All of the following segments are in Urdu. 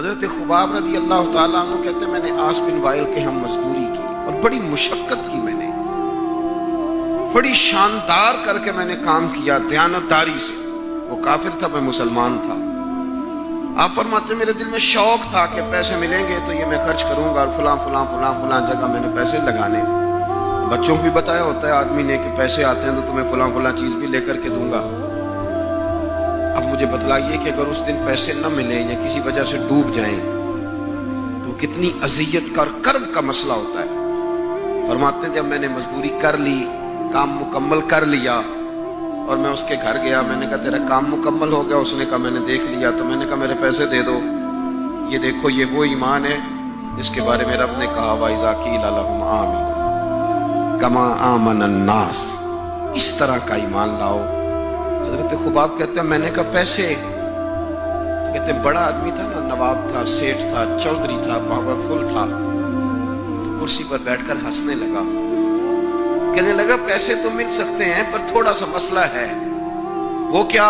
حضرت خباب رضی اللہ تعالیٰ عنہ کہتے ہیں میں نے عاص بن وائل کے ہم مزدوری کی اور بڑی مشقت کی، میں نے بڑی شاندار کر کے میں نے کام کیا دیانتداری سے۔ وہ کافر تھا، میں مسلمان تھا۔ آپ فرماتے ہیں میرے دل میں شوق تھا کہ پیسے ملیں گے تو یہ میں خرچ کروں گا اور فلاں فلاں فلاں فلاں جگہ میں نے پیسے لگانے۔ بچوں کو بھی بتایا ہوتا ہے آدمی نے کہ پیسے آتے ہیں تو تمہیں فلاں فلاں چیز بھی لے کر کے دوں گا۔ اب مجھے بتلائیے کہ اگر اس دن پیسے نہ ملیں یا کسی وجہ سے ڈوب جائیں تو کتنی اذیت کا اور کرب کا مسئلہ ہوتا ہے۔ فرماتے ہیں جب میں نے مزدوری کر لی، کام مکمل کر لیا اور میں اس کے گھر گیا، میں نے کہا تیرا کام مکمل ہو گیا؟ اس نے کہا میں نے دیکھ لیا۔ تو میں نے کہا میرے پیسے دے دو۔ یہ دیکھو یہ وہ ایمان ہے جس کے بارے میں رب نے کہا وَإِذَا قِيلَ لَهُمْ آمِنُوا كَمَا آمَنَ النَّاسُ، اس طرح کا ایمان لاؤ۔ حضرت خباب کہتے ہیں میں نے کہا پیسے؟ کہتے ہیں بڑا آدمی تھا نا، نواب تھا، سیٹھ تھا، چودھری تھا، پاورفل تھا، تو کرسی پر بیٹھ کر ہنسنے لگا، کہنے لگا پیسے تو مل سکتے ہیں پر تھوڑا سا مسئلہ ہے۔ وہ کیا؟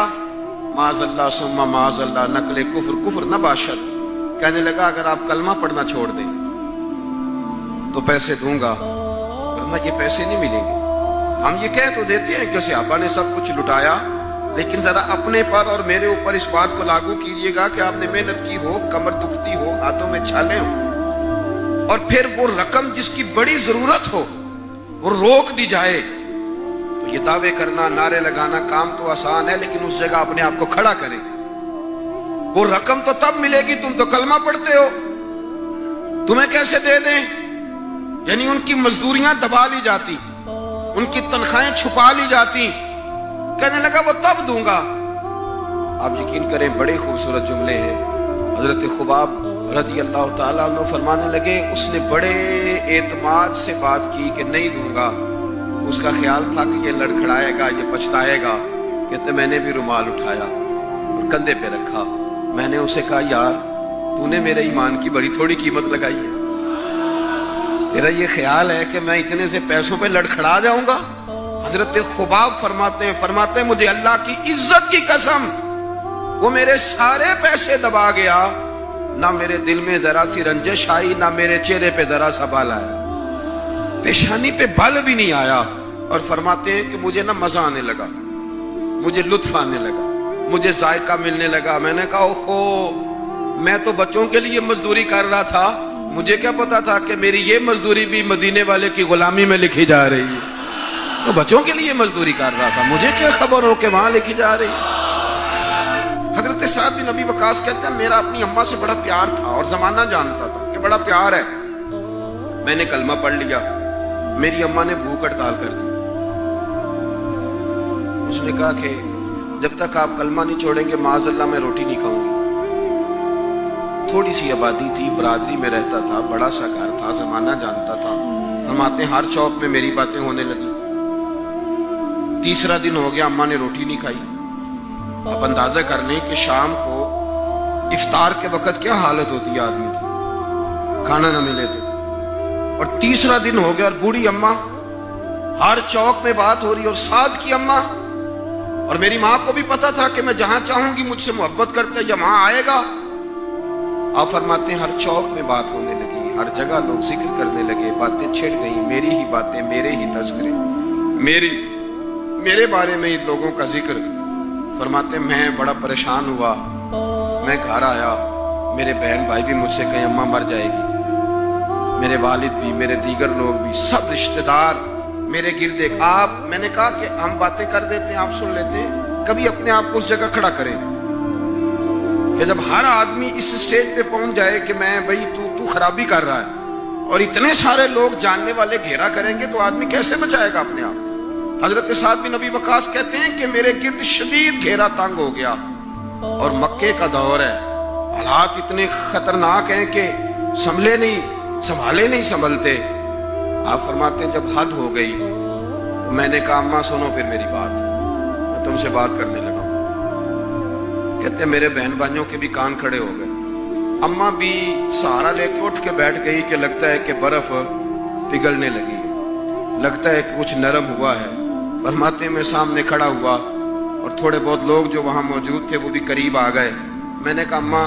معاذ اللہ ثم معاذ اللہ نقل کفر نہ باشد۔ کہنے لگا اگر آپ کلمہ پڑھنا چھوڑ دیں تو پیسے دوں گا، ورنہ یہ پیسے نہیں ملیں گے۔ ہم یہ کہہ تو دیتے ہیں کہ صحابہ نے سب کچھ لٹایا، لیکن ذرا اپنے پر اور میرے اوپر اس بات کو لاگو کیجیے گا کہ آپ نے محنت کی ہو، کمر دکھتی ہو، ہاتھوں میں چھالے ہوں، اور پھر وہ رقم جس کی بڑی ضرورت ہو وہ روک دی جائے تو یہ دعوے کرنا، نعرے لگانا کام تو آسان ہے، لیکن اس جگہ اپنے آپ کو کھڑا کریں۔ وہ رقم تو تب ملے گی، تم تو کلمہ پڑھتے ہو، تمہیں کیسے دے دیں؟ یعنی ان کی مزدوریاں دبا لی جاتی، ان کی تنخواہیں چھپا لی جاتی۔ کہنے لگا وہ تب دوں گا۔ آپ یقین کریں بڑے خوبصورت جملے ہیں۔ حضرت خباب رضی اللہ تعالیٰ عنہ فرمانے لگے اس نے بڑے اعتماد سے بات کی کہ نہیں دوں گا۔ اس کا خیال تھا کہ یہ لڑکھڑائے گا، یہ پچھتائے گا۔ کہتے میں نے بھی رومال اٹھایا اور کندھے پہ رکھا۔ میں نے اسے کہا یار تو نے میرے ایمان کی بڑی تھوڑی قیمت لگائی ہے، تیرا یہ خیال ہے کہ میں اتنے سے پیسوں پہ لڑکھڑا جاؤں گا؟ حضرت خباب فرماتے ہیں مجھے اللہ کی عزت کی قسم وہ میرے سارے پیسے دبا گیا، نہ میرے دل میں ذرا سی رنجش آئی، نہ میرے چہرے پہ ذرا سا بال آیا، پیشانی پہ بال بھی نہیں آیا۔ اور فرماتے ہیں کہ مجھے نہ مزہ آنے لگا، مجھے لطف آنے لگا، مجھے ذائقہ ملنے لگا۔ میں نے کہا اوہو، میں تو بچوں کے لیے مزدوری کر رہا تھا، مجھے کیا پتا تھا کہ میری یہ مزدوری بھی مدینے والے کی غلامی میں لکھی جا رہی ہے۔ تو بچوں کے لیے مزدوری کر رہا تھا، مجھے کیا خبر ہو کہ وہاں لکھی جا رہی ہے۔ حضرت سعد بن ابی وقاص کہتے ہیں میرا اپنی اماں سے بڑا پیار تھا اور زمانہ جانتا تھا کہ بڑا پیار ہے۔ میں نے کلمہ پڑھ لیا، میری اماں نے بھوک ہڑتال کر دی۔ اس نے کہا کہ جب تک آپ کلمہ نہیں چھوڑیں گے معاذ اللہ میں روٹی نہیں کھاؤں گی۔ تھوڑی سی آبادی تھی، برادری میں رہتا تھا، بڑا سا گھر تھا، زمانہ جانتا تھا۔ فرماتے ہیں ہر چوک میں میری باتیں ہونے لگی۔ تیسرا دن ہو گیا، اماں نے روٹی نہیں کھائی۔ آپ اندازہ کر لیں کہ شام کو افطار کے وقت کیا حالت ہوتی ہے آدمی کی، کھانا نہ ملے تو۔ اور تیسرا دن ہو گیا اور بوڑھی اماں، ہر چوک میں بات ہو رہی، اور سعد کی اماں، اور میری ماں کو بھی پتا تھا کہ میں جہاں چاہوں گی مجھ سے محبت کرتا ہے یا وہاں آئے گا۔ آپ فرماتے ہیں ہر چوک میں بات ہونے لگی، ہر جگہ لوگ ذکر کرنے لگے، باتیں چھڑ گئیں، میری ہی باتیں، میرے ہی تذکرے، میرے بارے میں ان لوگوں کا ذکر۔ فرماتے ہیں میں بڑا پریشان ہوا، میں گھر آیا، میرے بہن بھائی بھی مجھ سے کہیں اماں مر جائے گی، میرے والد بھی، میرے دیگر لوگ بھی، سب رشتہ دار میرے گردے۔ میں نے کہا کہ ہم باتیں کر دیتے ہیں، آپ سن لیتے ہیں، کبھی اپنے آپ کو اس جگہ کھڑا کریں کہ جب ہر آدمی اس سٹیج پہ پہنچ جائے کہ میں بھئی تو خرابی کر رہا ہے اور اتنے سارے لوگ جاننے والے گھیرا کریں گے تو آدمی کیسے بچائے گا اپنے آپ۔ حضرت سعد بن ابی وقاص کہتے ہیں کہ میرے گرد شدید گھیرا تنگ ہو گیا اور مکے کا دور ہے، حالات اتنے خطرناک ہیں کہ سنبھالے نہیں سنبھلتے۔ آپ فرماتے ہیں جب حد ہو گئی تو میں نے کہا اماں سنو پھر میری بات، میں تم سے بات کرنے لگا ہوں۔ کہتے ہیں میرے بہن بھائیوں کے بھی کان کھڑے ہو گئے، اماں بھی سہارا لے کے اٹھ کے بیٹھ گئی کہ لگتا ہے کہ برف پگھلنے لگی ہے، لگتا ہے کہ کچھ نرم ہوا ہے۔ فرماتے ہیں میں سامنے کھڑا ہوا اور تھوڑے بہت لوگ جو وہاں موجود تھے وہ بھی قریب آ گئے۔ میں نے کہا اماں